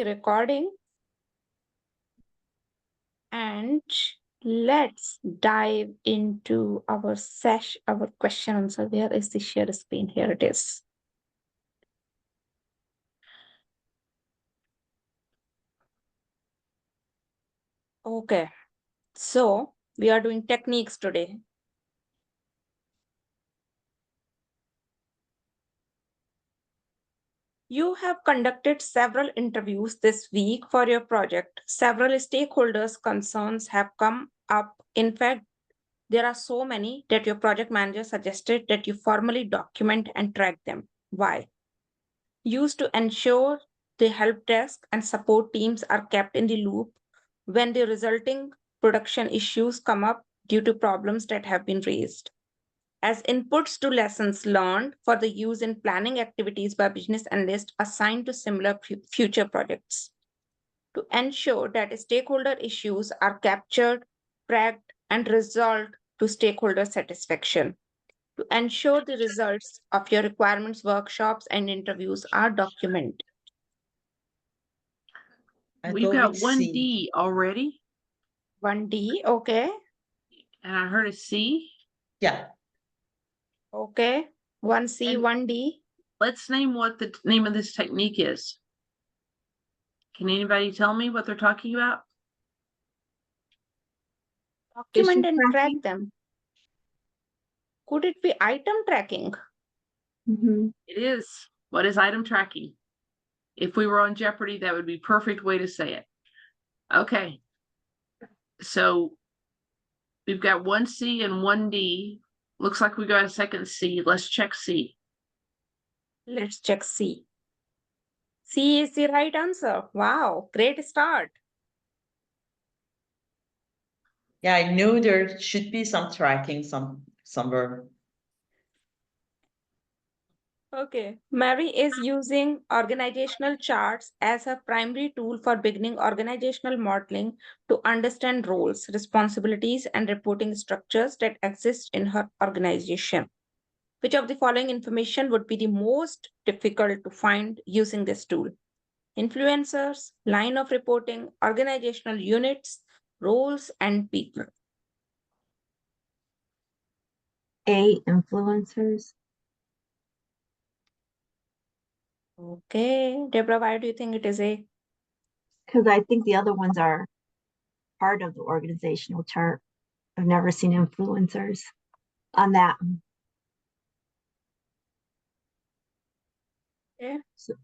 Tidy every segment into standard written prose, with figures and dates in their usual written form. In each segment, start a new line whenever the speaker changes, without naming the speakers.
recording and let's dive into our question answer. Where is the share screen? Here it is. Okay, so we are doing techniques today. You have conducted several interviews this week for your project. Several stakeholders' concerns have come up. In fact, there are so many that your project manager suggested that you formally document and track them. Why? Used to ensure the help desk and support teams are kept in the loop when the resulting production issues come up due to problems that have been raised. As inputs to lessons learned for the use in planning activities by business analysts assigned to similar future projects. To ensure that stakeholder issues are captured, tracked, and resolved to stakeholder satisfaction. To ensure the results of your requirements workshops and interviews are documented.
We've got 1D already.
1D, okay.
And I heard a C.
Yeah.
Okay. 1C,
And
1D.
let's name what the name of this technique is. Can anybody tell me what they're talking about?
Document and track them. Could it be item tracking?
It is. What is item tracking? If we were on Jeopardy, that would be a perfect way to say it. Okay. So we've got 1C and 1D. Looks like we got a second C. Let's check C.
Let's check C. C is the right answer. Wow, great start.
Yeah, I knew there should be some tracking somewhere.
Okay. Mary is using organizational charts as her primary tool for beginning organizational modeling to understand roles, responsibilities, and reporting structures that exist in her organization. Which of the following information would be the most difficult to find using this tool? Influencers, line of reporting, organizational units, roles, and people.
A, influencers.
Okay, Deborah, why do you think it is A?
Because I think the other ones are part of the organizational chart. I've never seen influencers on that.
Okay.
So,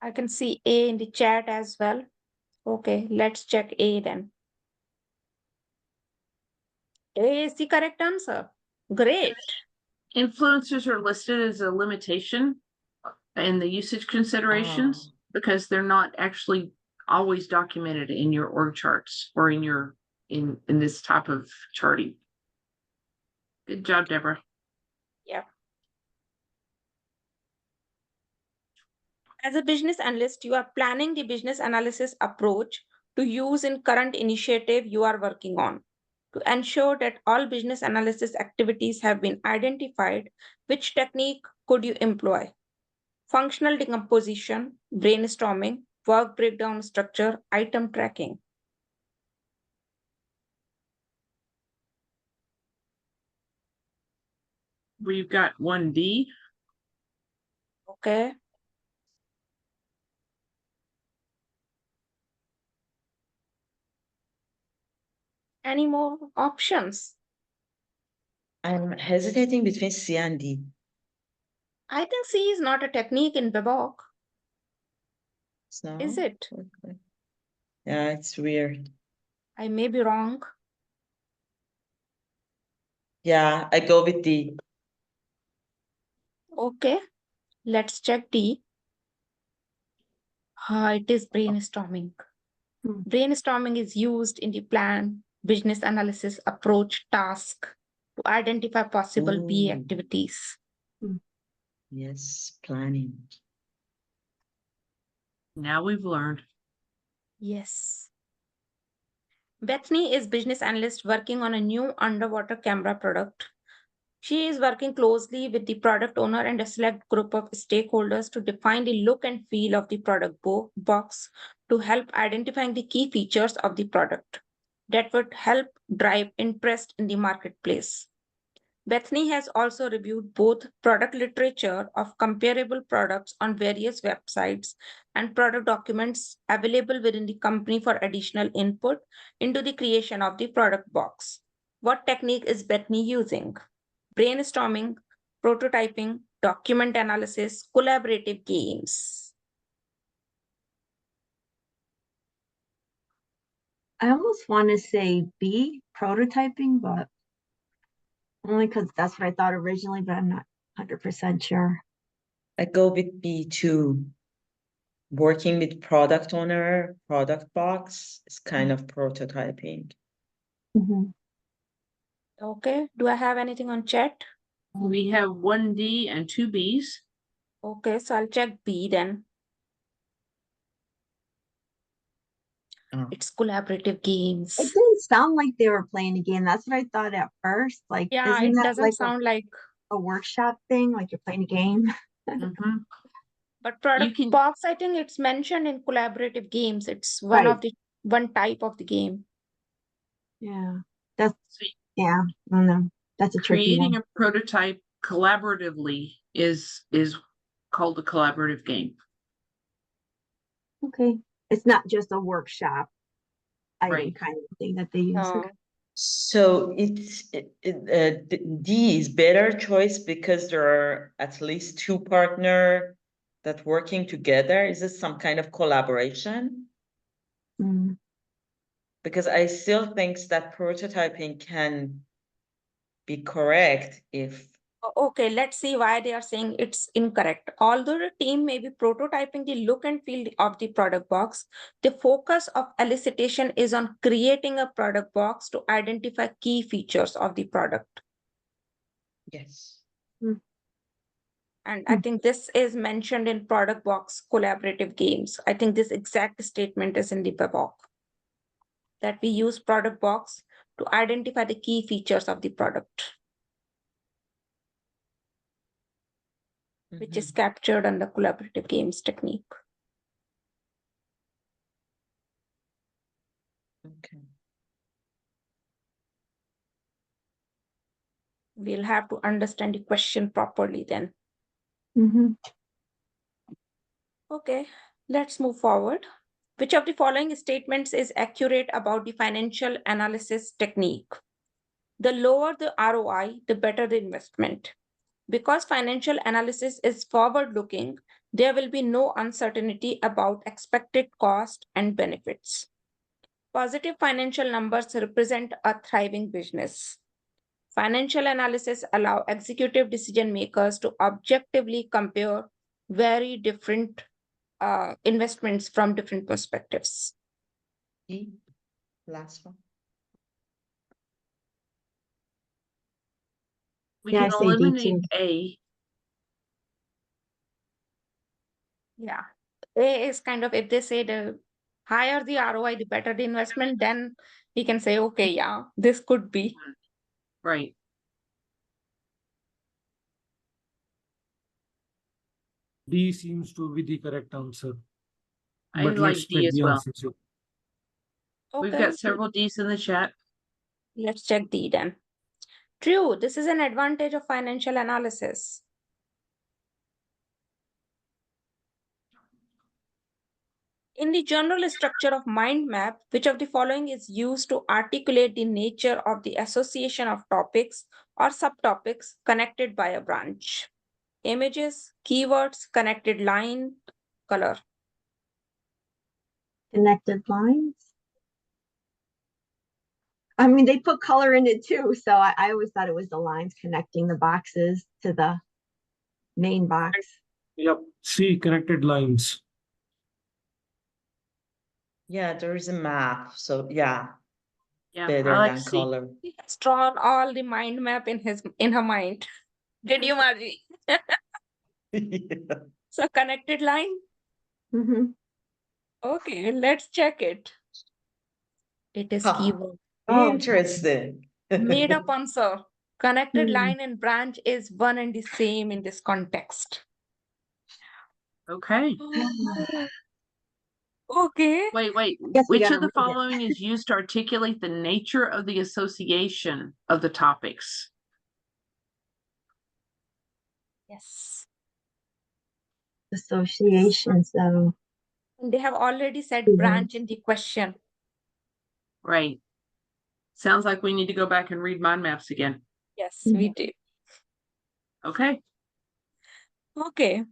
I can see A in the chat as well. Okay, let's check A then. A is the correct answer. Great.
Influencers are listed as a limitation in the usage considerations because they're not actually always documented in your org charts or in your in this type of charting. Good job, Deborah.
Yeah. As a business analyst, you are planning the business analysis approach to use in current initiative you are working on. To ensure that all business analysis activities have been identified, which technique could you employ? Functional decomposition, brainstorming, work breakdown structure, item tracking.
We've got 1D.
Okay. Any more options?
I'm hesitating between C and D.
I think C is not a technique in BBOC.
No?
Is it?
Okay. Yeah, it's weird.
I may be wrong.
Yeah, I go with D.
Okay, let's check D. It is brainstorming. Brainstorming is used in the plan, business analysis approach task to identify possible B activities.
Yes, planning.
Now we've learned.
Yes. Bethany is business analyst working on a new underwater camera product. She is working closely with the product owner and a select group of stakeholders to define the look and feel of the product box to help identifying the key features of the product that would help drive interest in the marketplace. Bethany has also reviewed both product literature of comparable products on various websites and product documents available within the company for additional input into the creation of the product box. What technique is Bethany using? Brainstorming, prototyping, document analysis, collaborative games.
I almost want to say B, prototyping, but only because that's what I thought originally, but I'm not 100% sure.
I go with B2. Working with product owner, product box is kind of prototyping.
Mhm.
Okay, do I have anything on chat?
We have 1D and 2Bs.
Okay, so I'll check B then.
Oh.
It's collaborative games.
It didn't sound like they were playing a game. That's what I thought at first. Like,
Yeah,
isn't
it
that
doesn't
like
sound like,
a workshop thing? Like you're playing a game?
Mhm.
but product
can-
box, I think it's mentioned in collaborative games. It's one of
Right.
the one type of the game.
Yeah. That's,
So
yeah, I don't know. That's a tricky
creating
one.
a prototype collaboratively is called a collaborative game.
Okay. It's not just a workshop item
Right.
kind of thing that they use.
No.
Okay.
So D is better choice because there are at least two partner that working together. Is it some kind of collaboration?
Mm.
Because I still think that prototyping can be correct if
Okay, let's see why they are saying it's incorrect. Although the team may be prototyping the look and feel of the product box, the focus of elicitation is on creating a product box to identify key features of the product.
yes.
And I think this is mentioned in product box collaborative games. I think this exact statement is in the book that we use product box to identify the key features of the product, which is captured under collaborative games technique.
Okay.
We'll have to understand the question properly then.
Mhm.
Okay, let's move forward. Which of the following statements is accurate about the financial analysis technique? The lower the ROI, the better the investment. Because financial analysis is forward-looking, there will be no uncertainty about expected cost and benefits. Positive financial numbers represent a thriving business. Financial analysis allow executive decision makers to objectively compare very different investments from different perspectives.
E, last one.
We
Yeah, I
can
say D
eliminate
too.
A.
Yeah, A is kind of, if they say the higher the ROI, the better the investment, then we can say, okay, yeah, this could be.
Right.
D seems to be the correct answer.
I
But
like
let's
D
check
as
the
well.
answer. So
We've
Okay,
got several Ds in the chat.
let's check D then. True, this is an advantage of financial analysis. In the general structure of mind map, which of the following is used to articulate the nature of the association of topics or subtopics connected by a branch? Images, keywords, connected line, color.
Connected lines. I mean, they put color in it too, so I always thought it was the lines connecting the boxes to the main box.
yep, C, connected lines.
Yeah, there is a map. So yeah,
Yeah,
better
I like
than
C.
color.
He has drawn all the mind map in her mind. Did you, Margie?
Yeah.
So connected line.
Mhm.
Okay, let's check it. It is
Huh.
keyword.
Oh.
Interesting.
Made up answer. Connected
Hmm.
line and branch is one and the same in this context.
Okay.
Okay.
Wait.
Guess we
Which
gotta
of the
read it.
following is used to articulate the nature of the association of the topics?
Yes.
Associations, so
They have already said
Yeah.
branch in the question.
Right. Sounds like we need to go back and read mind maps again.
Yes, we did.
Okay.
Okay.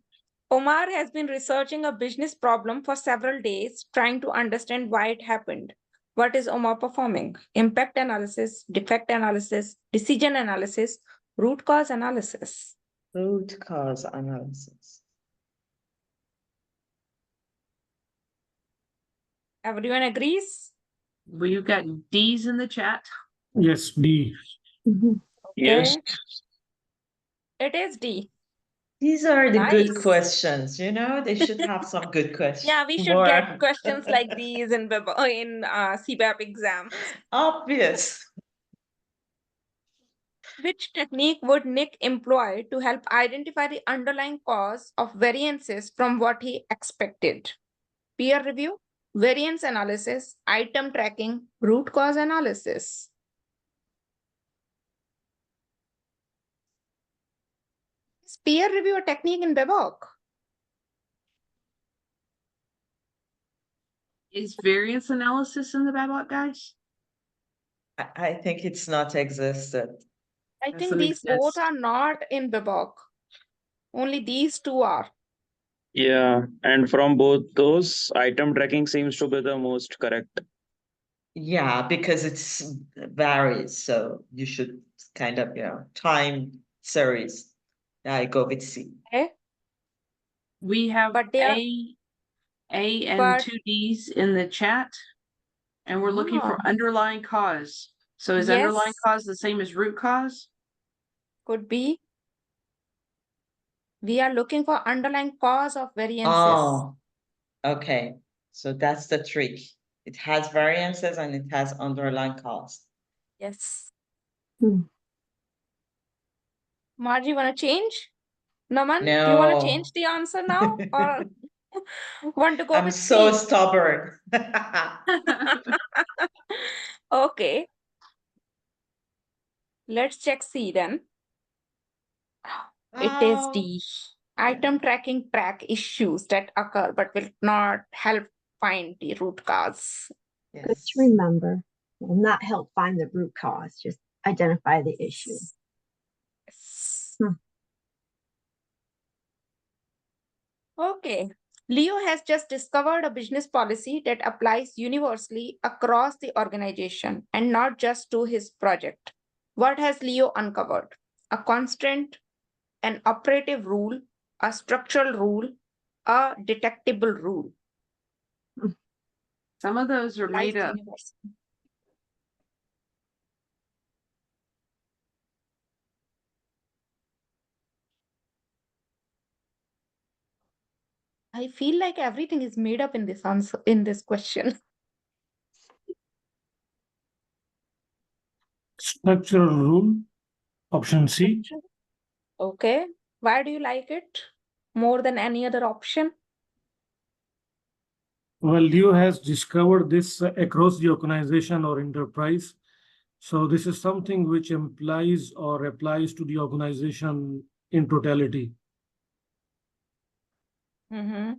Omar has been researching a business problem for several days, trying to understand why it happened. What is Omar performing? Impact analysis, defect analysis, decision analysis, root cause analysis.
Root cause analysis.
Everyone agrees?
Well, you've got D's in the chat.
Yes, D.
Mhm.
Okay. It is D.
These are the good
Nice.
questions, you know, they should have some good questions.
Yeah, we should get questions like these in CBAP exams.
Obvious.
Which technique would Nick employ to help identify the underlying cause of variances from what he expected? Peer review, variance analysis, item tracking, root cause analysis. Is peer review a technique in BBOC?
Is variance analysis in the Babok, guys?
I think it's not existed.
I think
Doesn't
these both
exist.
are not in BBOC. Only these two are.
Yeah, and from both those, item tracking seems to be the most correct.
Yeah, because it's varies, so you should kind of, time series. I go with C.
Okay.
We have
But they are
A and
But-
2 D's in the chat, and we're looking for
Ah.
underlying cause. So is
Yes.
underlying cause the same as root cause?
Could be. We are looking for underlying cause of variances.
Oh, okay. So that's the trick. It has variances and it has underlying cost.
Yes.
Hmm.
Margie, want to change? Naman, do you want to change the answer now or want to go
I'm
with
so
C?
stubborn.
Okay. Let's check C then. It is D. Item tracking track issues that occur but will not help find the root cause.
Good
Yes.
to remember. Will not help find the root cause, just identify the issue.
Yes.
Hmm.
Okay. Leo has just discovered a business policy that applies universally across the organization and not just to his project. What has Leo uncovered? A constraint, an operative rule, a structural rule, a detectable rule.
Some of those are
Applies
made up.
universally. I feel like everything is made up in this answer, in this question.
Structural rule, option C.
Okay. Why do you like it more than any other option?
Well, Leo has discovered this across the organization or enterprise. So this is something which implies or applies to the organization in totality.
Mm-hmm.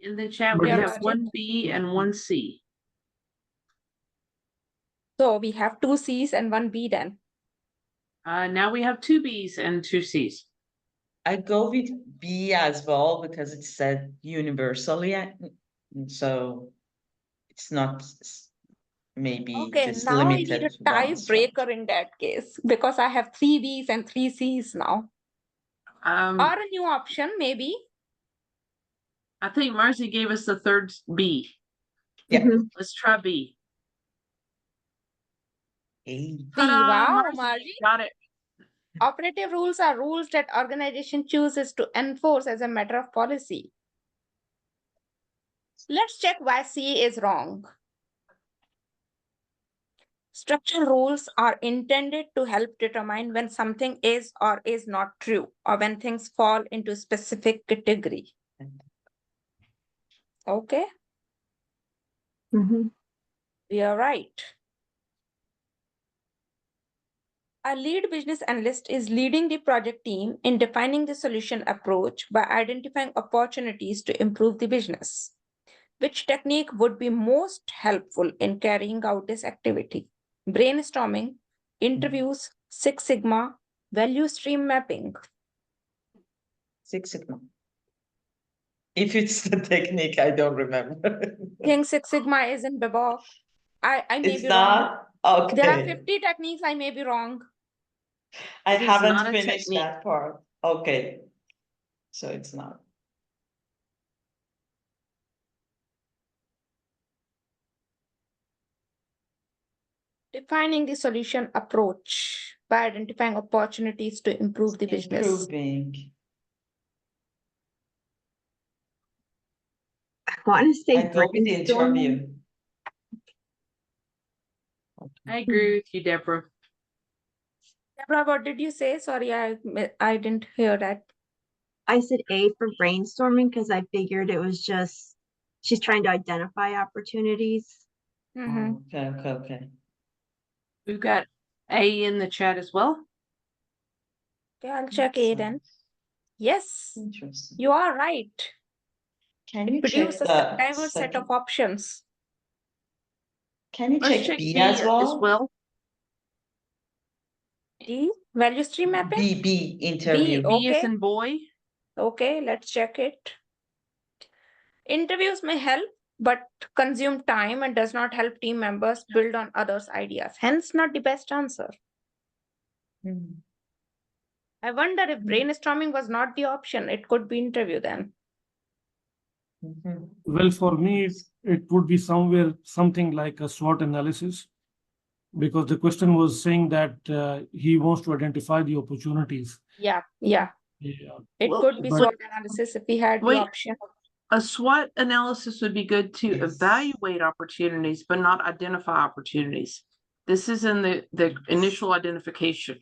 In the chat,
But
we
Yeah,
have
Rajan.
one B and one C.
So we have two C's and one B then.
Now we have 2 B's and 2 C's.
I go with B as well because it said universally, so it's not maybe
Okay,
just
now I need
limited
a
to one
tiebreaker in that case because I have three B's and three C's now. Or a new option, maybe.
I think Marcy gave us the third B.
Yeah.
Mhm.
Let's try B.
A.
B.
Ta-da,
Wow,
Marcy,
Margie.
got it.
Operative rules are rules that organization chooses to enforce as a matter of policy. Let's check why C is wrong. Structural rules are intended to help determine when something is or is not true, or when things fall into a specific category. Okay,
Mhm.
we are right. A lead business analyst is leading the project team in defining the solution approach by identifying opportunities to improve the business. Which technique would be most helpful in carrying out this activity? Brainstorming, interviews, Six Sigma, value stream mapping.
Six Sigma. If it's the technique, I don't remember.
I think Six Sigma is in BBOC. I may
It's
be wrong.
not?
There are
Okay.
50 techniques, I may be wrong.
I
It is
haven't
not a
finished
technique.
that part. Okay. So it's not.
Defining the solution approach by identifying opportunities to improve the business.
Improving.
I want to say
I go with the
brainstorming.
interview.
I agree with you, Deborah.
Deborah, what did you say? Sorry, I didn't hear that.
I said A for brainstorming because I figured it was just she's trying to identify opportunities.
Mhm.
Okay.
We've got A in the chat as well.
Okay, I'll check A then. Yes,
Interesting.
you are right.
Can
It
you check
produces a
the
diverse set of
second?
options.
Can you
Let's
check
check
B
B
as well?
D, value stream mapping?
B interview.
B is
Okay.
in boy.
Okay, let's check it. Interviews may help, but consume time and does not help team members build on others' ideas. Hence, not the best answer.
Mhm.
I wonder if brainstorming was not the option. It could be interview then.
Mhm.
Well, for me, it would be something like a SWOT analysis. Because the question was saying that he wants to identify the opportunities.
Yeah.
Yeah.
It
Well,
could be
but-
SWOT analysis if we had the
Wait.
option.
A SWOT analysis would be good to
Yes.
evaluate opportunities, but not identify opportunities. This is in the initial identification.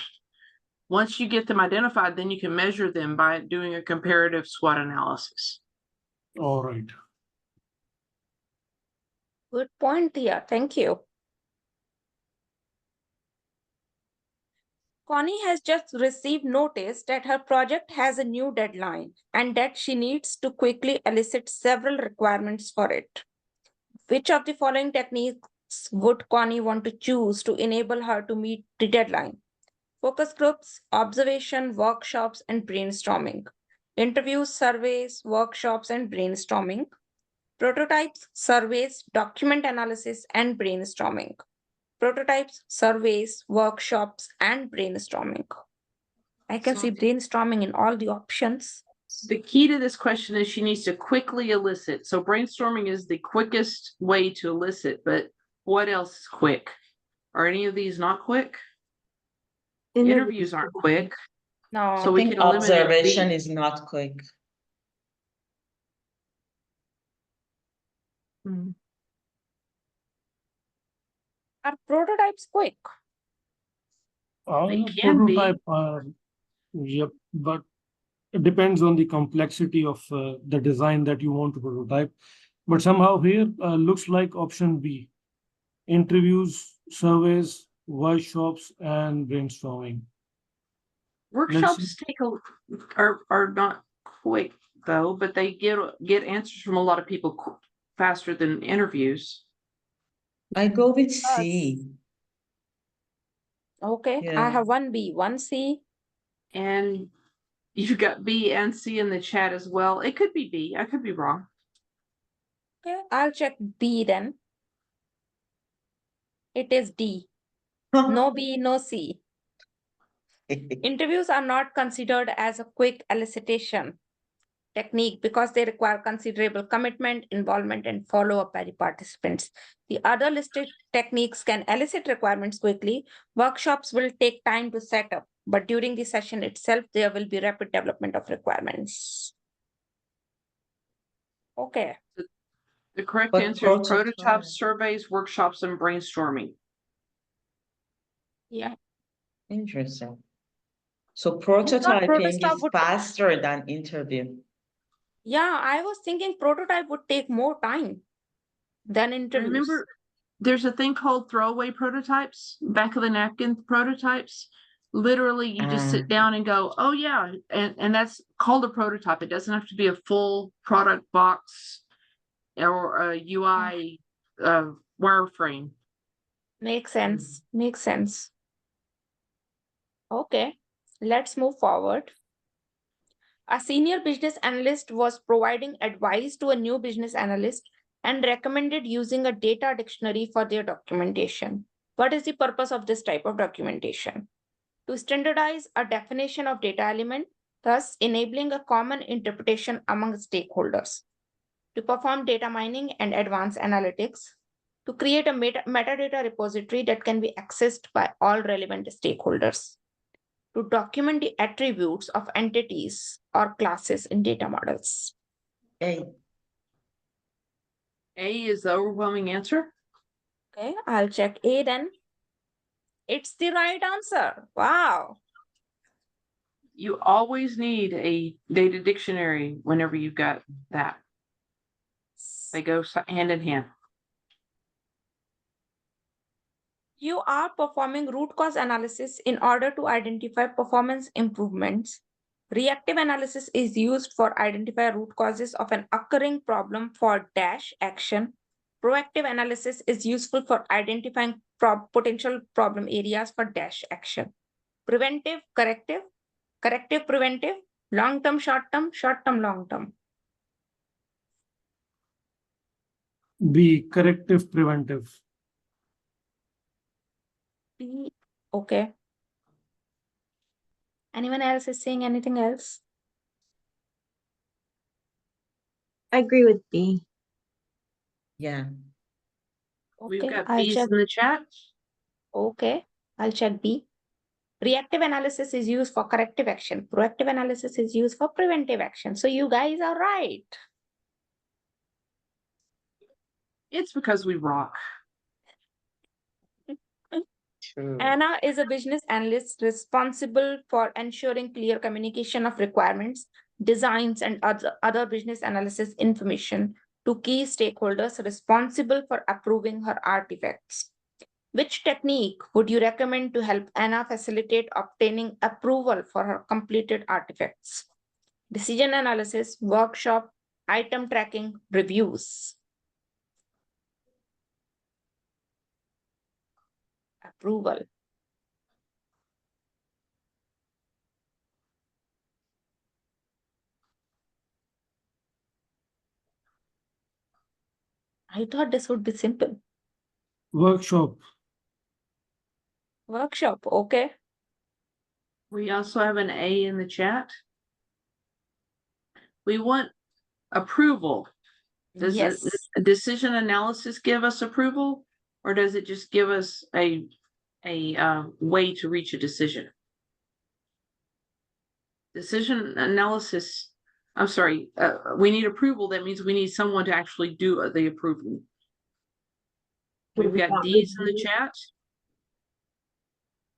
Once you get them identified, then you can measure them by doing a comparative SWOT analysis.
All right.
Good point, Thea. Thank you. Connie has just received notice that her project has a new deadline and that she needs to quickly elicit several requirements for it. Which of the following techniques would Connie want to choose to enable her to meet the deadline? Focus groups, observation, workshops, and brainstorming. Interviews, surveys, workshops, and brainstorming. Prototypes, surveys, document analysis, and brainstorming. Prototypes, surveys, workshops, and brainstorming. I can see brainstorming in all the options.
The key to this question is she needs to quickly elicit. So brainstorming is the quickest way to elicit, but what else is quick? Are any of these not quick? Interviews aren't quick.
No,
So
I
we
think
can eliminate
observation
B.
is not quick.
are prototypes quick?
They can be.
Prototype, yep, but it depends on the complexity of the design that you want to prototype. But somehow here looks like option B: interviews, surveys, workshops, and brainstorming.
Workshops are not quick though, but they get answers from a lot of people faster than interviews.
I go with C.
Okay, I
Yeah.
have one B, one C.
And you've got B and C in the chat as well. It could be B. I could be wrong.
Okay, I'll check B then. It is D. No B, no C. Interviews are not considered as a quick elicitation technique because they require considerable commitment, involvement, and follow-up by the participants. The other listed techniques can elicit requirements quickly. Workshops will take time to set up, but during the session itself, there will be rapid development of requirements. Okay.
The correct
But
answer is
prototype.
prototypes, surveys, workshops, and brainstorming.
Yeah.
Interesting. So
thought
prototyping
prototype
is
would-
faster than interview.
Yeah, I was thinking prototype would take more time than interviews.
Remember, there's a thing called throwaway prototypes, back of the napkin prototypes. Literally, you just sit down and go, oh yeah, and that's called a prototype. It doesn't have to be a full product box or a UI wireframe.
Makes sense. Makes sense. Okay, let's move forward. A senior business analyst was providing advice to a new business analyst and recommended using a data dictionary for their documentation. What is the purpose of this type of documentation? To standardize a definition of data element, thus enabling a common interpretation among stakeholders. To perform data mining and advanced analytics. To create a metadata repository that can be accessed by all relevant stakeholders. To document the attributes of entities or classes in data models.
A.
A is the overwhelming answer.
Okay, I'll check A then. It's the right answer. Wow.
You always need a data dictionary whenever you've got that. They go hand in hand.
You are performing root cause analysis in order to identify performance improvements. Reactive analysis is used for identify root causes of an occurring problem for dash action. Proactive analysis is useful for identifying potential problem areas for dash action. Preventive, corrective, corrective, preventive, long-term, short-term, short-term, long-term.
B, corrective, preventive.
B, okay. Anyone else is saying anything else?
I agree with B.
Yeah.
We've
Okay,
got
I'll
B's
check.
in the chat.
Okay, I'll check B. Reactive analysis is used for corrective action. Proactive analysis is used for preventive action. So you guys are right.
It's because we rock.
True.
Anna is a business analyst responsible for ensuring clear communication of requirements, designs, and other business analysis information to key stakeholders responsible for approving her artifacts. Which technique would you recommend to help Anna facilitate obtaining approval for her completed artifacts? Decision analysis, workshop, item tracking, reviews. Approval. I thought this would be simple.
Workshop.
Workshop, okay.
We also have an A in the chat. We want approval. Does
Yes.
a decision analysis give us approval, or does it just give us a way to reach a decision? Decision analysis. I'm sorry. We need approval. That means we need someone to actually do the approving. We've got D's in the chat.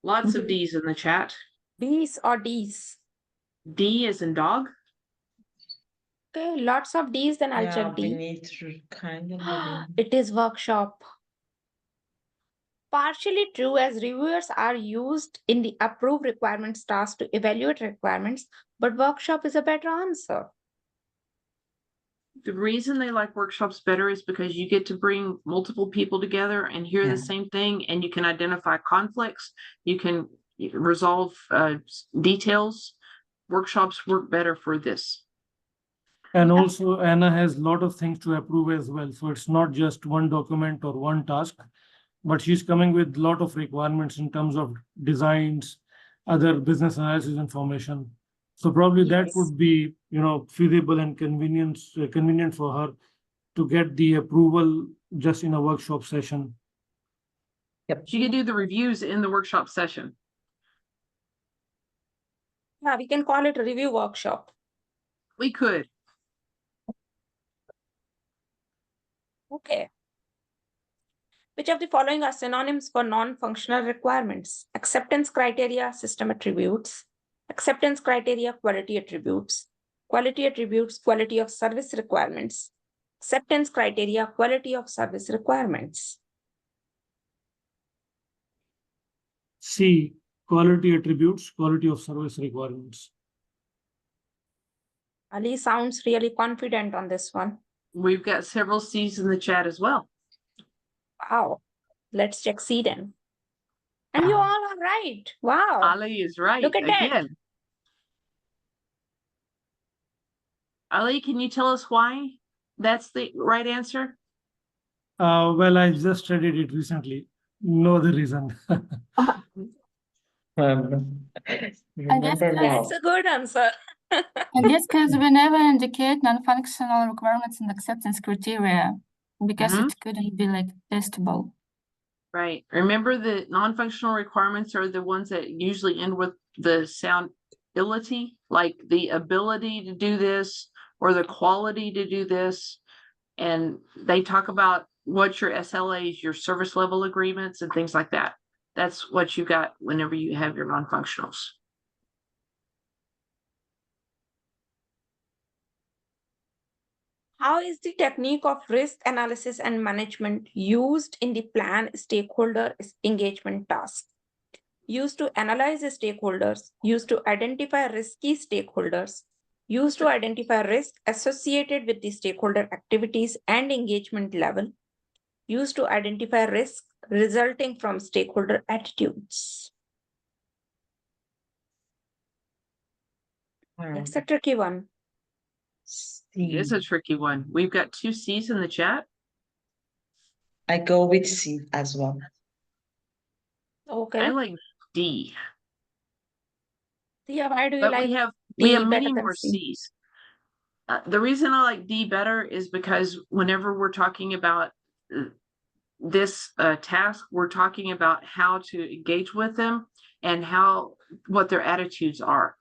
Lots of D's in the chat.
B's or D's?
D is in dog.
Okay, lots of D's, then I'll
Yeah,
check
we
D.
need to kind of maybe.
It is workshop. Partially true, as reviewers are used in the approve requirements task to evaluate requirements, but workshop is a better answer.
The reason they like workshops better is because you get to bring multiple people together and hear
Yeah.
the same thing, and you can identify conflicts. You can resolve details. Workshops work better for this.
And also Anna has a lot of things to approve as well. So it's not just one document or one task, but she's coming with a lot of requirements in terms of designs, other business analysis information. So probably that
Yes.
would be, feasible and convenient for her to get the approval just in a workshop session.
She could do the reviews in the workshop session.
Yeah, we can call it a review workshop.
We could.
Okay. Which of the following are synonyms for non-functional requirements? Acceptance criteria, system attributes. Acceptance criteria, quality attributes. Quality attributes, quality of service requirements. Acceptance criteria, quality of service requirements.
C, quality attributes, quality of service requirements.
Ali sounds really confident on this one.
We've got several C's in the chat as well.
Wow. Let's check C then. And you all are right. Wow.
Ali is right
Look at that.
again. Ali, can you tell us why that's the right answer?
Well, I just studied it recently. No other reason.
Remember now.
That's a good answer.
In this case, we never indicate non-functional requirements and acceptance criteria because
Mhm.
it couldn't be like testable.
Right. Remember the non-functional requirements are the ones that usually end with the sound ability, like the ability to do this or the quality to do this. And they talk about what your SLAs, your service level agreements and things like that. That's what you got whenever you have your non-functionals.
How is the technique of risk analysis and management used in the plan stakeholder engagement task? Used to analyze the stakeholders, used to identify risky stakeholders, used to identify risk associated with the stakeholder activities and engagement level, used to identify risk resulting from stakeholder attitudes. That's a tricky one.
It is a tricky one. We've got 2 C's in the chat.
I go with C as well.
Okay.
I like D.
Thea, why do you
But
like
we have
D
many
better than
more
C?
C's. The reason I like D better is because whenever we're talking about this task, we're talking about how to engage with them and what their attitudes are,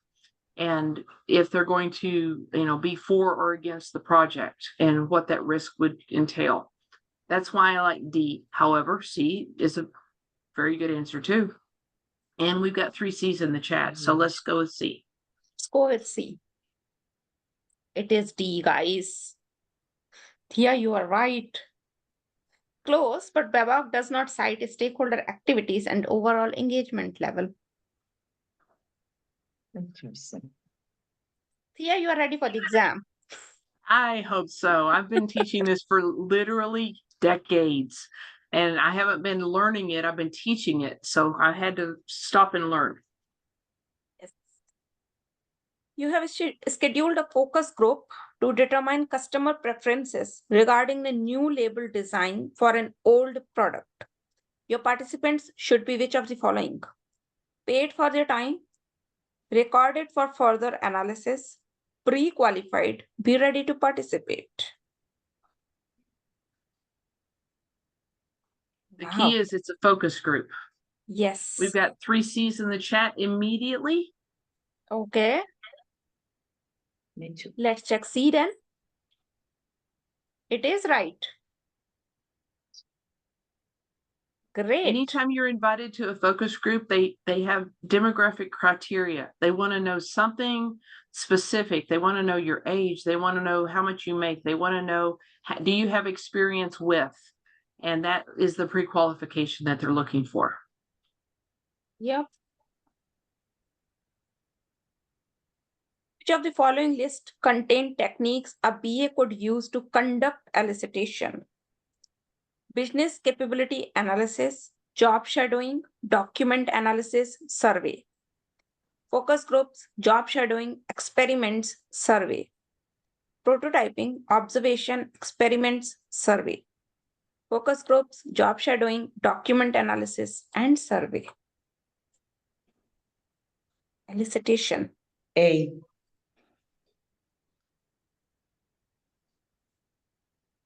and if they're going to, be for or against the project and what that risk would entail. That's why I like D. However, C is a very good answer too. And we've got 3 C's in the chat, so let's go with C.
Let's go with C. It is D, guys. Thea, you are right. Close, but BABAC does not cite stakeholder activities and overall engagement level.
Interesting.
Thea, you are ready for the exam.
I hope so. I've been teaching this for literally decades, and I haven't been learning it. I've been teaching it, so I had to stop and learn.
Yes. You have scheduled a focus group to determine customer preferences regarding the new label design for an old product. Your participants should be which of the following? Paid for their time, recorded for further analysis, pre-qualified, be ready to participate.
The
Wow.
key is it's a focus group.
Yes.
We've got 3 C's in the chat immediately.
Okay.
Me too.
Let's check C then. It is right. Great.
Anytime you're invited to a focus group, they have demographic criteria. They want to know something specific. They want to know your age. They want to know how much you make. They want to know, do you have experience with? And that is the pre-qualification that they're looking for.
Yep. Which of the following list contain techniques a BA could use to conduct elicitation? Business capability analysis, job shadowing, document analysis, survey. Focus groups, job shadowing, experiments, survey. Prototyping, observation, experiments, survey. Focus groups, job shadowing, document analysis, and survey. Elicitation.
A.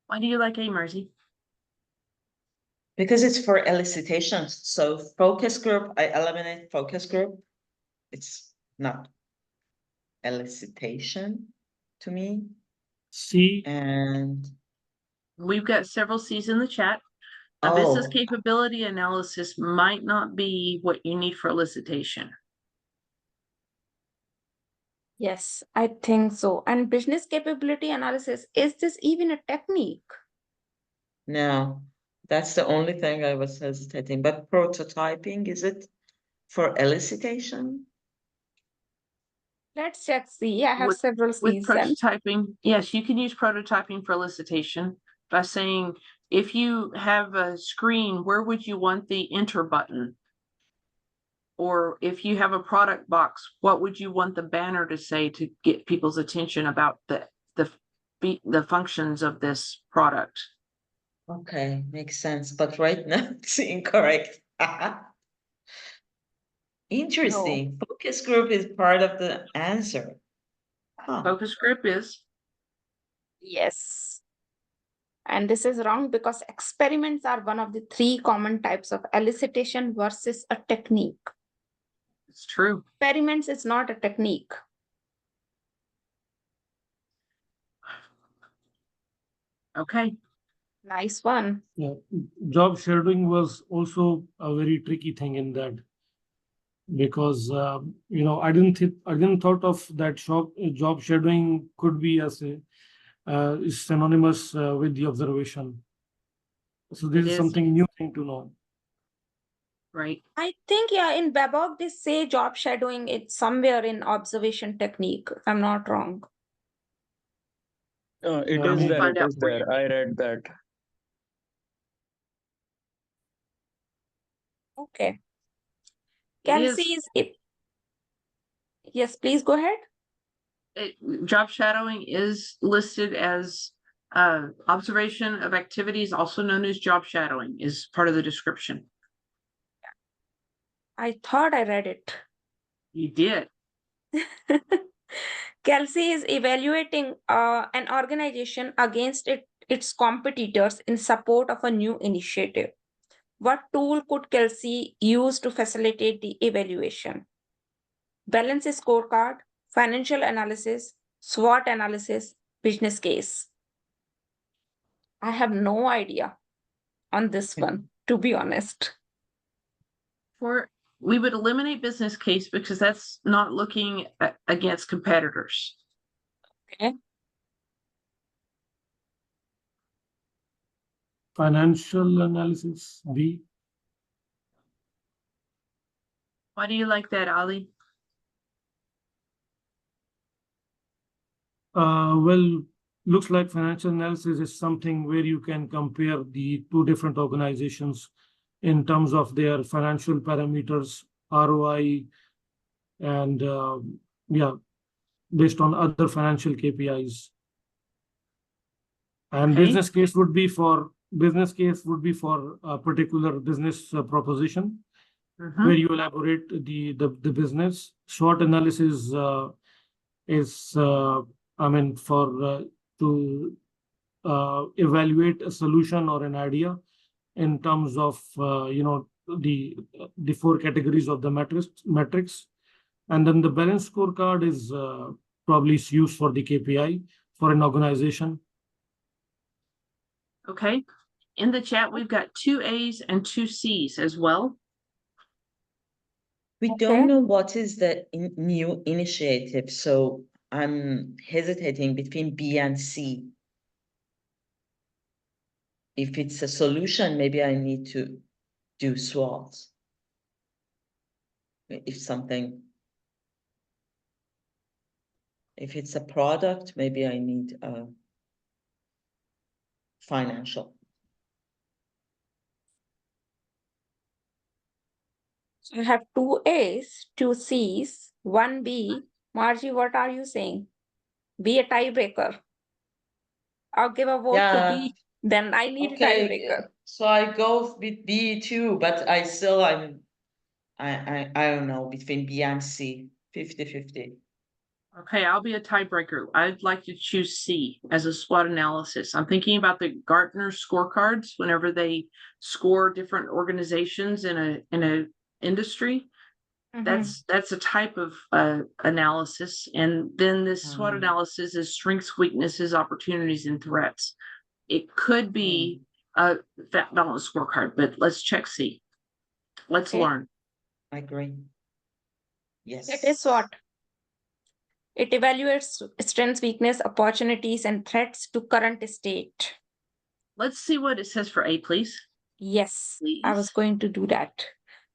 Why do you like A, Marcy?
Because it's for elicitations. So focus group, I eliminate focus group. It's not elicitation to me.
C,
And
We've got several C's in the chat. A business
Oh,
capability analysis might not be what you need for elicitation.
Yes, I think so. And business capability analysis, is this even a technique?
no, that's the only thing I was hesitating, but prototyping, is it for elicitation?
Let's check. See, I have
With-
several
With
C's then.
prototyping, yes, you can use prototyping for elicitation by saying, if you have a screen, where would you want the enter button? Or if you have a product box, what would you want the banner to say to get people's attention about the functions of this product?
Okay, makes sense, but right now it's incorrect. Interesting. Focus group is part of the answer. Huh.
Focus group is,
Yes. And this is wrong because experiments are one of the 3 common types of elicitation versus a technique.
it's true.
Experiments is not a technique.
Okay,
Nice one.
Yeah, job shadowing was also a very tricky thing in that, because I didn't thought of that job shadowing could be as a is synonymous with the observation. So this
It
is
is.
something new thing to know.
right.
I think, yeah, in Babok, they say job shadowing, it's somewhere in observation technique, if I'm not wrong.
It
Yeah,
is
maybe.
there,
Find
it
out
is
for
there.
you.
I read that.
Okay.
It is.
Kelsey is it. Yes, please go ahead.
Job shadowing is listed as observation of activities, also known as job shadowing, is part of the description.
I thought I read it.
You did.
Kelsey is evaluating an organization against its competitors in support of a new initiative. What tool could Kelsey use to facilitate the evaluation? Balance scorecard, financial analysis, SWOT analysis, business case. I have no idea on this one, to be honest.
We would eliminate business case because that's not looking against competitors.
Okay.
Financial analysis, B.
Why do you like that, Ali?
Well, looks like financial analysis is something where you can compare the 2 different organizations in terms of their financial parameters, ROI, and based on other financial KPIs. And
Okay.
business case would be for a particular business proposition,
Mhm.
where you elaborate the business. SWOT analysis is to evaluate a solution or an idea in terms of the 4 categories of the metrics, and then the balance scorecard is probably used for the KPI for an organization.
Okay. In the chat, we've got 2 A's and 2 C's as well.
We don't know what is the new initiative, so I'm hesitating between B and C. If it's a solution, maybe I need to do SWOT. If it's a product, maybe I need a financial.
So you have 2 A's, 2 C's, 1 B. Margie, what are you saying? Be a tiebreaker. I'll give a vote to B. Then I need a tiebreaker.
So I go with B too, but I don't know, between B and C, 50-50.
Okay, I'll be a tiebreaker. I'd like to choose C as a SWOT analysis. I'm thinking about the Gartner scorecards whenever they score different organizations in a industry.
Mhm.
That's a type of analysis. And then this SWOT analysis is strengths, weaknesses, opportunities, and threats. It could be that balanced scorecard, but let's check C. Let's
Okay.
learn.
I agree. Yes.
It is what? It evaluates strengths, weakness, opportunities, and threats to current state.
Let's see what it says for A, please.
Yes, I was
Please.
going to do that.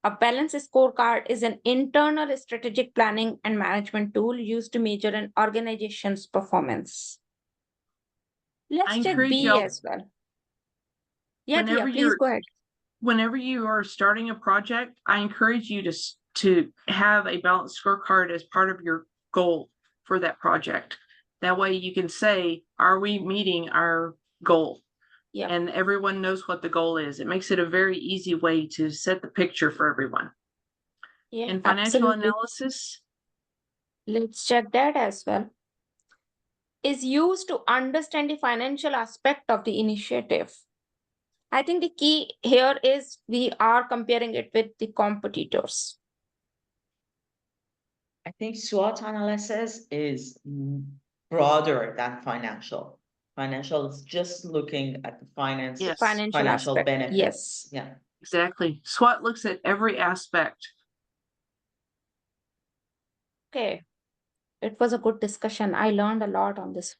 A balanced scorecard is an internal strategic planning and management tool used to measure an organization's performance. Let's check
encourage
B
y'all-
as well. Yeah,
Whenever
Tia, please
you're-
go ahead.
Whenever you are starting a project, I encourage you to have a balanced scorecard as part of your goal for that project. That way you can say, are we meeting our goal?
Yeah.
And everyone knows what the goal is. It makes it a very easy way to set the picture for everyone.
Yeah,
In financial
absolutely.
analysis,
Let's check that as well. Is used to understand the financial aspect of the initiative. I think the key here is we are comparing it with the competitors.
I think SWOT analysis is broader than financial. Financial is just looking at the finance,
Yes.
Financial aspect,
benefits.
yes.
Yeah.
exactly. SWOT looks at every aspect.
Okay. It was a good discussion. I learned a lot on this.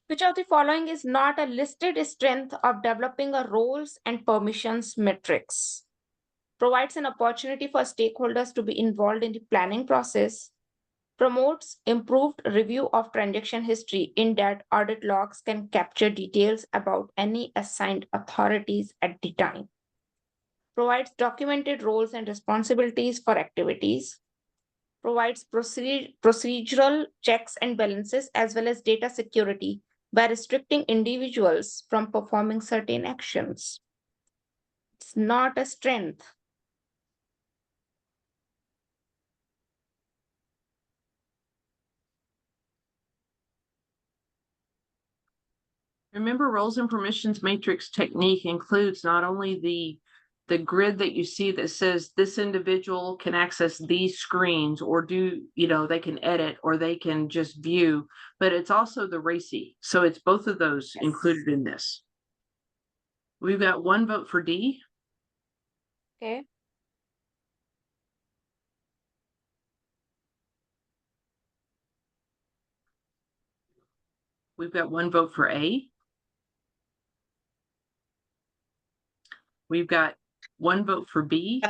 Which of the following is not a listed strength of developing a roles and permissions matrix? Provides an opportunity for stakeholders to be involved in the planning process. Promotes improved review of transaction history in that audit logs can capture details about any assigned authorities at the time. Provides documented roles and responsibilities for activities. Provides procedural checks and balances as well as data security by restricting individuals from performing certain actions. It's not a strength.
Remember, roles and permissions matrix technique includes not only the grid that you see that says this individual can access these screens or do, they can edit or they can just view, but it's also the RACI. So it's both of those
Yes.
included in this. We've got one vote for D.
Okay.
We've got one vote for A. We've got one vote for B.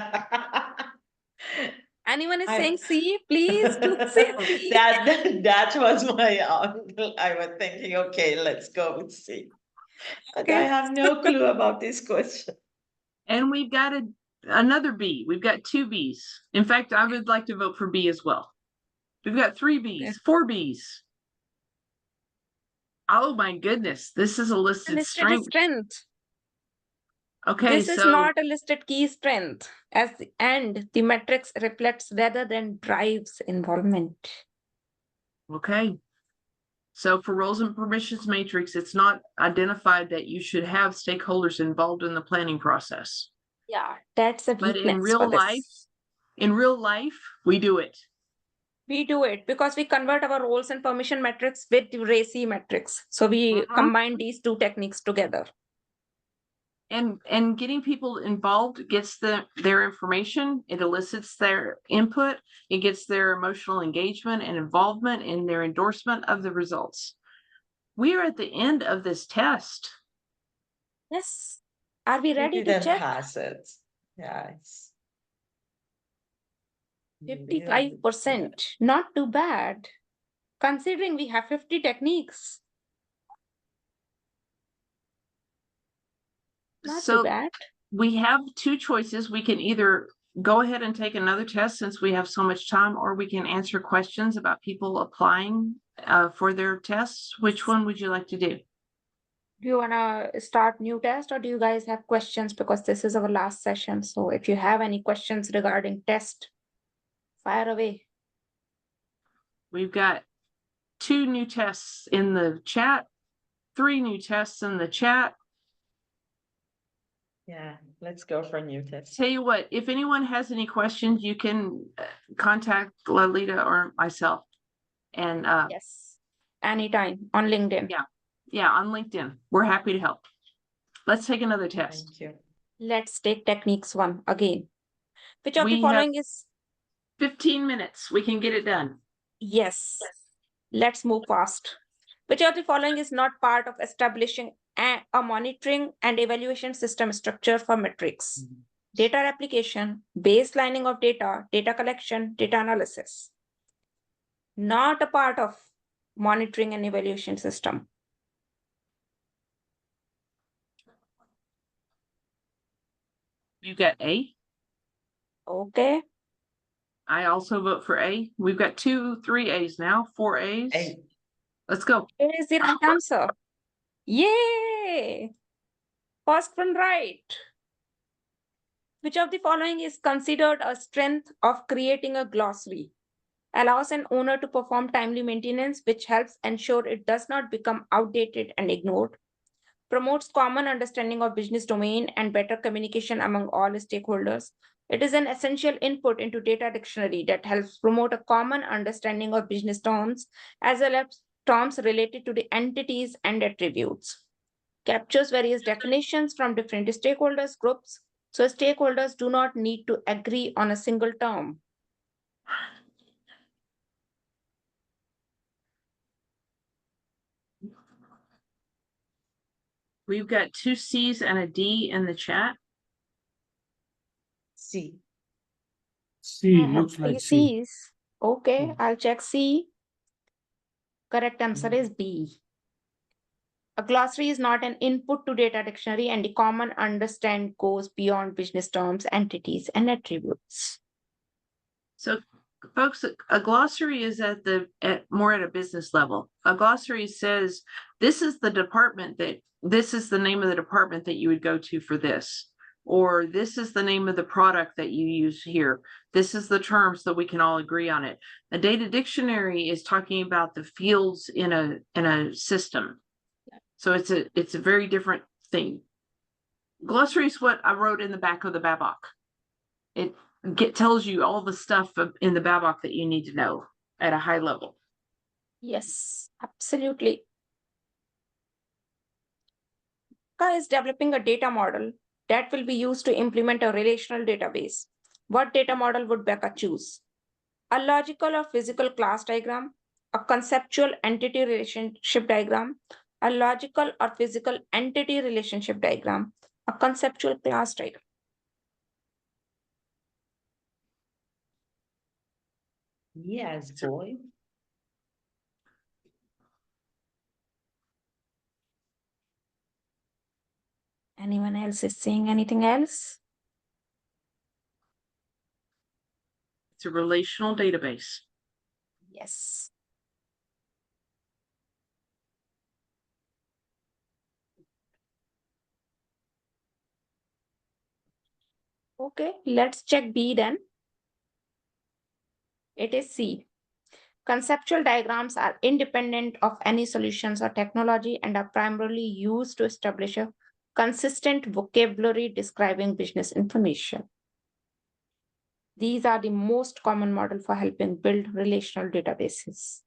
Anyone is
I-
saying C, please do say C.
That was my, I was thinking, okay, let's go with C. But I
Okay.
have no clue about this question.
And we've got another B. We've got two Bs. In fact, I would like to vote for B as well. We've got three Bs,
Okay.
4 Bs. Oh my goodness, this is a listed
Listed
strength.
strength.
Okay,
This is
so
not a listed key strength as and the matrix reflects rather than drives involvement.
okay. So for roles and permissions matrix, it's not identified that you should have stakeholders involved in the planning process.
Yeah, that's a
But
weakness
in
for
real
this.
life, we do it.
We do it because we convert our roles and permission metrics with the RACI metrics. So we combine these two techniques together.
And getting people involved gets their information, it elicits their input, it gets their emotional engagement and involvement in their endorsement of the results. We are at the end of this test.
Yes. Are we
We
ready to
didn't
check?
pass it. Yeah, it's
55%. Not too bad. Considering we have 50 techniques. Not
So
too bad.
we have two choices. We can either go ahead and take another test since we have so much time, or we can answer questions about people applying for their tests. Which one would you like to do?
Do you want to start new test or do you guys have questions? Because this is our last session. So if you have any questions regarding test, fire away.
We've got 2 new tests in the chat, 3 new tests in the chat.
Yeah, let's go for a new test.
Tell you what, if anyone has any questions, you can contact Lalita or myself. And
Yes. Anytime on LinkedIn.
Yeah. Yeah, on LinkedIn. We're happy to help. Let's take another test.
Thank you.
Let's take techniques 1 again. Which of the
We have-
following is
15 minutes. We can get it done.
yes? Let's move fast. Which of the following is not part of establishing a monitoring and evaluation system structure for metrics? Data replication, baselining of data, data collection, data analysis. Not a part of monitoring and evaluation system.
You got A.
Okay.
I also vote for A. We've got 2, 3 A's now, 4 A's.
Hey,
Let's go.
A is the right answer. Yay! First one right. Which of the following is considered a strength of creating a glossary? Allows an owner to perform timely maintenance, which helps ensure it does not become outdated and ignored. Promotes common understanding of business domain and better communication among all stakeholders. It is an essential input into data dictionary that helps promote a common understanding of business terms as well as terms related to the entities and attributes. Captures various definitions from different stakeholders groups, so stakeholders do not need to agree on a single term.
We've got 2 C's and a D in the chat.
C.
C
I have
looks
3
like C.
C's. Okay,
Hmm.
I'll check C. Correct answer is B. A glossary is not an input to data dictionary, and the common understand goes beyond business terms, entities, and attributes.
So folks, a glossary is more at a business level. A glossary says, this is the department this is the name of the department that you would go to for this, or this is the name of the product that you use here. This is the terms that we can all agree on it. A data dictionary is talking about the fields in a system. So it's a very different thing. Glossary is what I wrote in the back of the BABOK. It tells you all the stuff in the BABOK that you need to know at a high level.
Yes, absolutely. Becca is developing a data model that will be used to implement a relational database. What data model would Becca choose? A logical or physical class diagram, a conceptual entity relationship diagram, a logical or physical entity relationship diagram, a conceptual class diagram.
Yes, boy.
Anyone else is saying anything else?
It's a relational database.
Yes. Okay, let's check B then. It is C. Conceptual diagrams are independent of any solutions or technology and are primarily used to establish a consistent vocabulary describing business information. These are the most common model for helping build relational databases.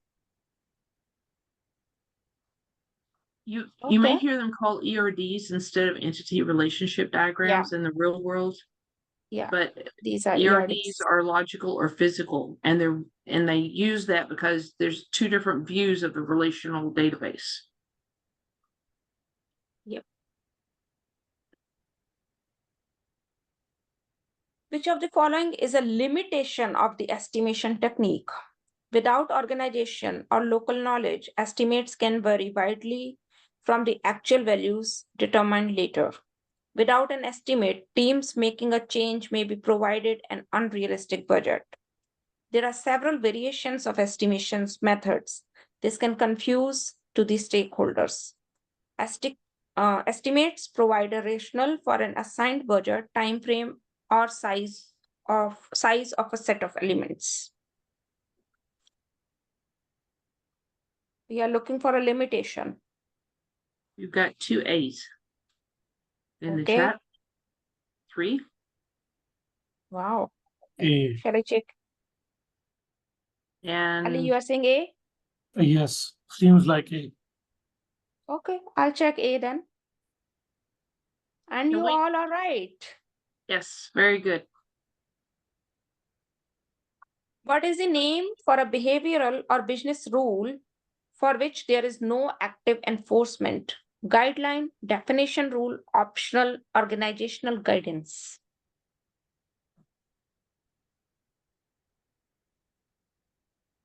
You may
Okay.
hear them call ERDs instead of entity relationship diagrams in the real world,
Yeah,
but
these are
ERDs
ERDs.
are logical or physical, and they use that because there's 2 different views of the relational database.
Yep. Which of the following is a limitation of the estimation technique? Without organization or local knowledge, estimates can vary widely from the actual values determined later. Without an estimate, teams making a change may be provided an unrealistic budget. There are several variations of estimations methods. This can confuse to the stakeholders. Estimates provide a rationale for an assigned budget, time frame, or size of a set of elements. We are looking for a limitation.
You've got 2 A's in the
Okay.
chat. 3.
Wow.
A.
Shall I check? Ali,
And
you are saying A?
Yes, seems like A.
Okay, I'll check A then. And
Can
you
we-
all are right.
Yes, very good.
What is the name for a behavioral or business rule for which there is no active enforcement? Guideline, definition rule, optional, organizational guidance.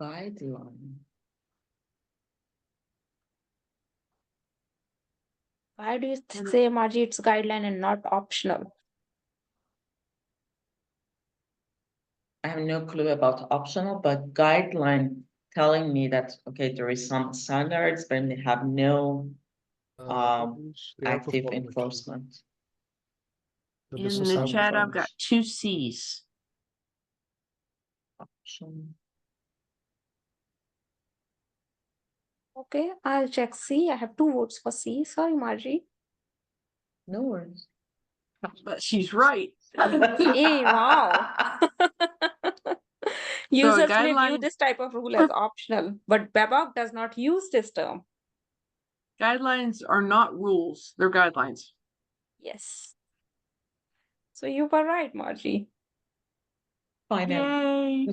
Guideline.
Why do you say, Margie, it's guideline and not optional?
I have no clue about optional, but guideline telling me that, okay, there is some standards, but they have no active enforcement.
In the chat, I've got 2 C's.
Option.
Okay, I'll check C. I have 2 votes for C. Sorry, Margie.
No worries.
But she's right.
Hey, wow. Users may view
guideline-
this type of rule as optional, but Babcock does not use this term.
Guidelines are not rules, they're guidelines.
Yes. So you were right, Margie.
Yay.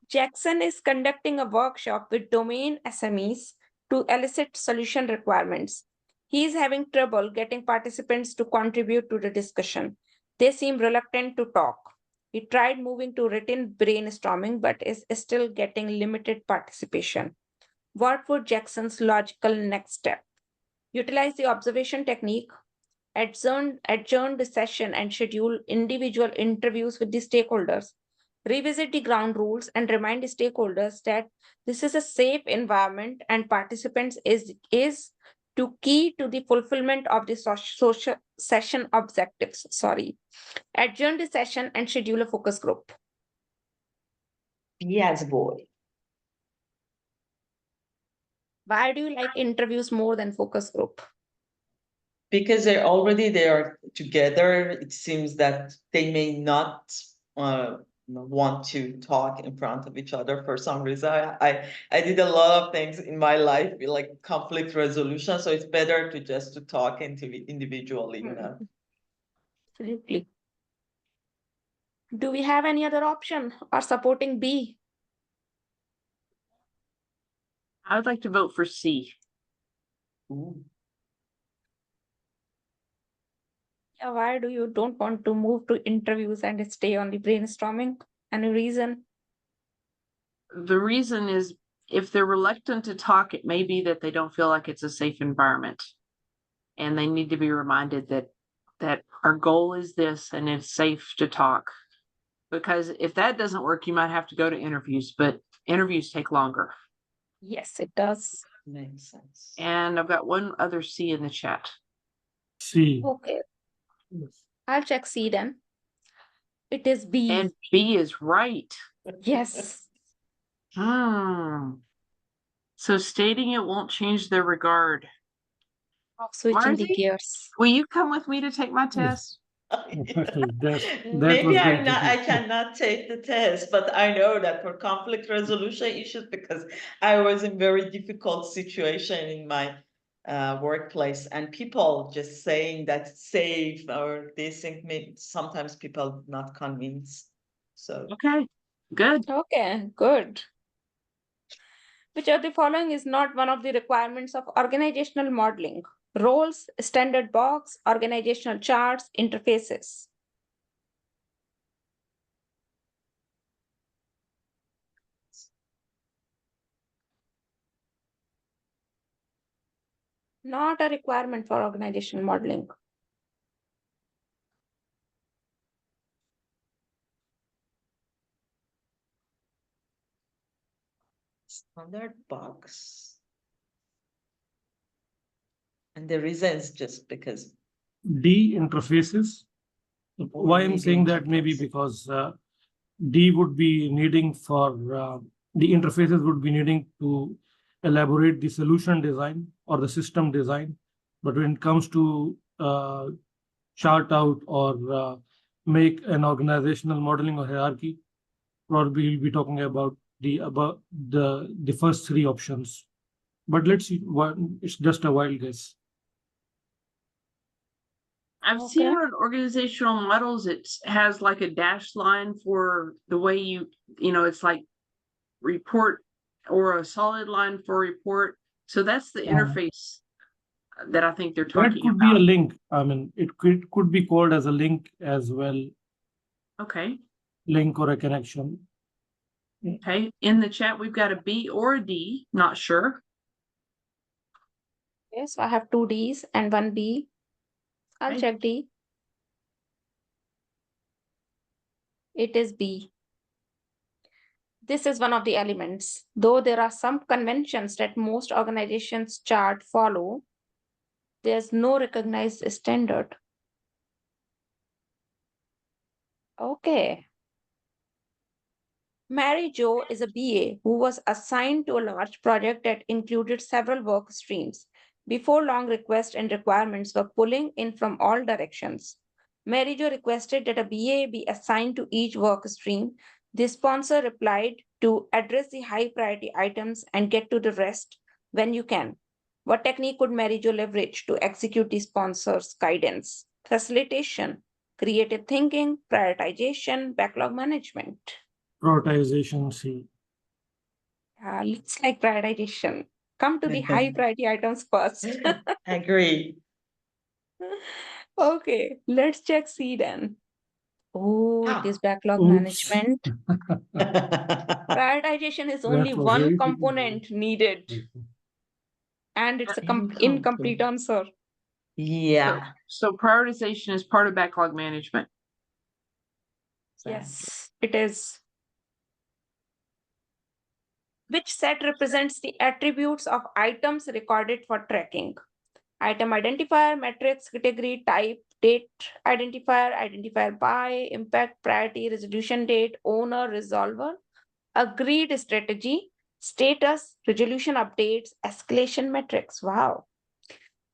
Jackson is conducting a workshop with domain SMEs to elicit solution requirements. He is having trouble getting participants to contribute to the discussion. They seem reluctant to talk. He tried moving to written brainstorming, but is still getting limited participation. What would Jackson's logical next step? Utilize the observation technique, adjourn the session and schedule individual interviews with the stakeholders, revisit the ground rules and remind the stakeholders that this is a safe environment and participants is to key to the fulfillment of the social session objectives. Adjourn the session and schedule a focus group.
B as boy.
Why do you like interviews more than focus group?
Because they are together, it seems that they may not want to talk in front of each other for some reason. I did a lot of things in my life, like conflict resolution, so it's better to just to talk individually, you know.
Absolutely. Do we have any other option or supporting B?
I would like to vote for C.
Ooh.
Yeah, why do you don't want to move to interviews and stay on the brainstorming? Any reason?
The reason is if they're reluctant to talk, it may be that they don't feel like it's a safe environment. And they need to be reminded that our goal is this and it's safe to talk. Because if that doesn't work, you might have to go to interviews, but interviews take longer.
Yes, it does.
Makes sense.
And I've got one other C in the chat.
C.
Okay, I'll check C then. It is B.
And B is right.
Yes.
So stating it won't change their regard.
Switching the
Marzi?
gears.
Will you come with me to take my test?
Maybe I cannot take the test, but I know that for conflict resolution issues, because I was in very difficult situation in my workplace, and people just saying that it's safe or they think sometimes people not convinced. So
Okay, good.
Okay, good. Which of the following is not one of the requirements of organizational modeling? Roles, standard box, organizational charts, interfaces. Not a requirement for organizational modeling.
standard box. And the reason is just because
D, interfaces. Why I'm saying that maybe because D would be needing for the interfaces would be needing to elaborate the solution design or the system design. But when it comes to chart out or make an organizational modeling or hierarchy, probably we'll be talking about the first 3 options. but let's see. It's just a wild guess.
I've seen
Okay.
it on organizational models. It has like a dashed line for the way you know, it's like report or a solid line for report. So that's the
Yeah.
interface that I think they're
That
talking
could be a
about.
link. I mean, it could be called as a link as well,
Okay.
link or a connection.
Okay. In the chat, we've got a B or a D, not sure.
Yes, I have 2 Ds and 1 B. I'll
Okay.
check D. It is B. This is one of the elements. Though there are some conventions that most organizations chart follow, there's no recognized standard. Okay. Mary Jo is a BA who was assigned to a large project that included several work streams. Before long, requests and requirements were pulling in from all directions. Mary Jo requested that a BA be assigned to each work stream. The sponsor replied to address the high priority items and get to the rest when you can. What technique could Mary Jo leverage to execute the sponsor's guidance? Facilitation, creative thinking, prioritization, backlog management.
Prioritization, C.
Looks like prioritization. Come to the high priority items first.
Agree.
Okay, let's check C then. Oh, it is backlog
Oops.
management. Prioritization is only
That was
one
very
component needed, and it's a incomplete answer.
Yeah.
So prioritization is part of backlog management.
Yes, it is. Which set represents the attributes of items recorded for tracking? Item identifier, matrix, category, type, date identifier, identifier by, impact, priority, resolution date, owner, resolver, agreed strategy, status, resolution updates, escalation metrics. Wow.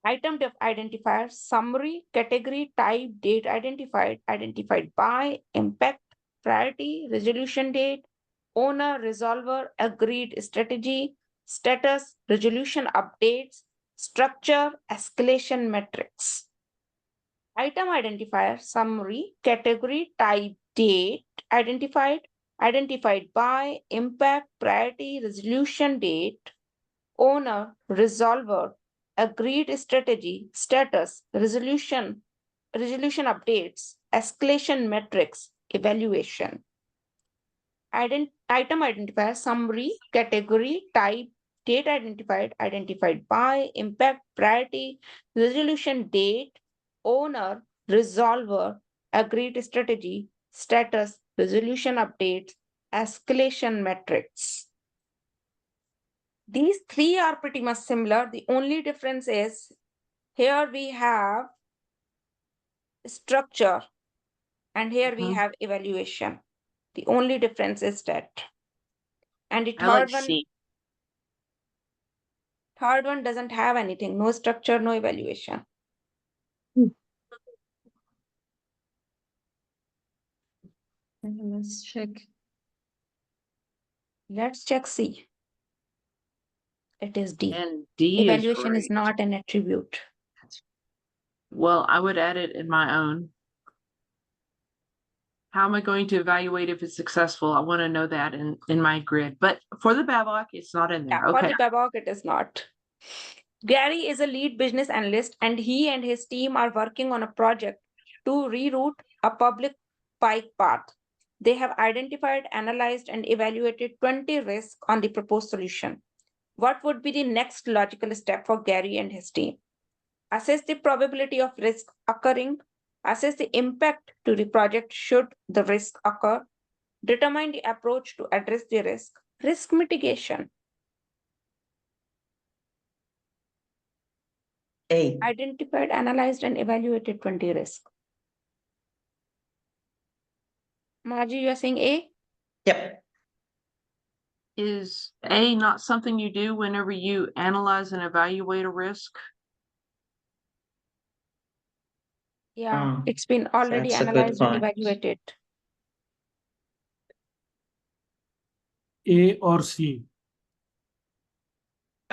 Item identifier, summary, category, type, date identified, identified by, impact, priority, resolution date, owner, resolver, agreed strategy, status, resolution updates, structure, escalation metrics. Item identifier, summary, category, type, date, identified, identified by, impact, priority, resolution date, owner, resolver, agreed strategy, status, resolution updates, escalation metrics, evaluation. Item identifier, summary, category, type, date identified, identified by, impact, priority, resolution date, owner, resolver, agreed strategy, status, resolution updates, escalation metrics. These three are pretty much similar. The only difference is here we have structure and here we have evaluation. The only difference is that. And the
I like
third one,
C.
doesn't have anything, no structure, no evaluation.
Let's check.
Let's check C. It is D.
And D
Evaluation is
great.
not an attribute.
Well, I would add it in my own. How am I going to evaluate if it's successful? I want to know that in my grid. But for the BABOK, it's not in there.
Yeah, for
Okay.
the BABOK, it is not. Gary is a lead business analyst, and he and his team are working on a project to reroute a public bike path. They have identified, analyzed, and evaluated 20 risks on the proposed solution. What would be the next logical step for Gary and his team? Assess the probability of risk occurring, assess the impact to the project should the risk occur, determine the approach to address the risk mitigation.
A.
Identified, analyzed, and evaluated 20 risks. Margie, you are saying A?
Yep.
Is A not something you do whenever you analyze and evaluate a risk?
Yeah, it's been already
that's a good
analyzed and
point.
evaluated.
A or C.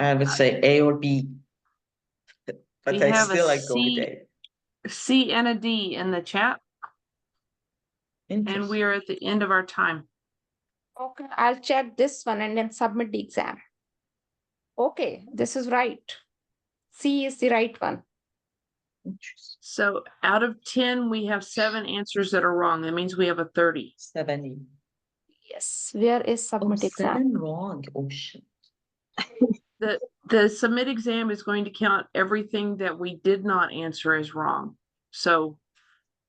I would say A or B. But
We
I
have a
still like go with
C.
A.
C and a D in the chat, and
Interesting.
we are at the end of our time.
Okay, I'll check this one and then submit the exam. Okay, this is right. C is the right one.
Interesting.
So out of 10, we have 7 answers that are wrong. That means we have a 30.
70.
Yes, where is
Oh,
submit exam?
7 wrong. Oh shit.
The submit exam is going to count everything that we did not answer as wrong. So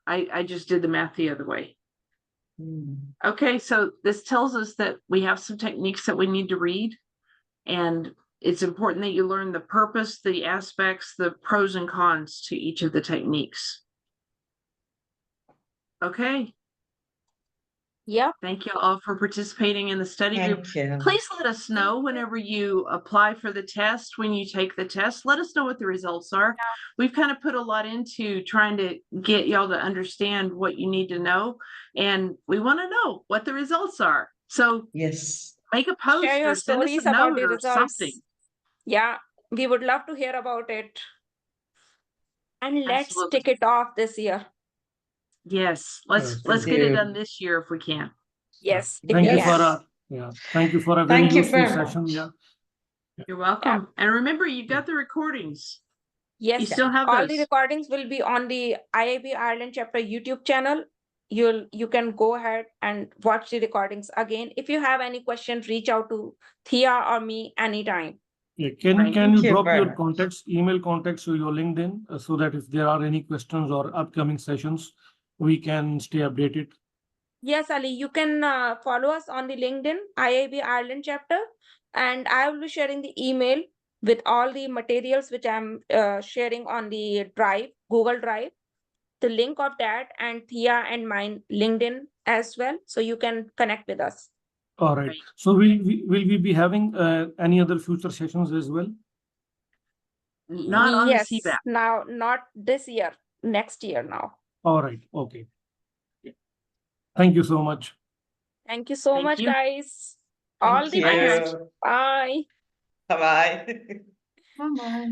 I just did the math the other way.
Hmm.
Okay, so this tells us that we have some techniques that we need to read, and it's important that you learn the purpose, the aspects, the pros and cons to each of the techniques. Okay,
Yep.
thank you all for participating in the study group.
Thank you.
Please let us know whenever you apply for the test, when you take the test, let us know what the results are. We've kind of put a lot into trying to get y'all to understand what you need to know, and we want to know what the results are. So
Yes.
make a post
Share your
or send us
stories
a
about
note
the
or
results.
something.
Yeah, we would love to hear about it. And let's
Absolutely.
tick it off this year.
Yes,
Yes,
let's get it
do.
done this year if we can.
Yes, if
Thank
we
you
Yes.
for
can.
thank you for a very
Thank you
useful
very
session.
much.
Yeah.
You're welcome. And remember, you've got the recordings. You
Yes,
still have
all the
those.
recordings will be on the IIB Ireland chapter YouTube channel. You can go ahead and watch the recordings again. If you have any questions, reach out to Thea or me anytime.
Yeah.
Right.
Can
Thank
you
you
drop
very
your
much.
contacts, email contacts to your LinkedIn so that if there are any questions or upcoming sessions, we can stay updated.
Yes, Ali, you can follow us on the LinkedIn IIB Ireland chapter, and I will be sharing the email with all the materials which I'm sharing on the Drive, Google Drive, the link of that, and Thea and mine LinkedIn as well, so you can connect with us.
All right.
Right.
So will we be having any other future sessions as well?
Not on
Yes,
the CBAP.
now not this year, next year now.
All right. Okay. Thank you so much.
Thank you so
Thank
much,
you.
guys. All
Thank
the
Bye, guys.
best. Bye.
Bye-bye.
Bye-bye.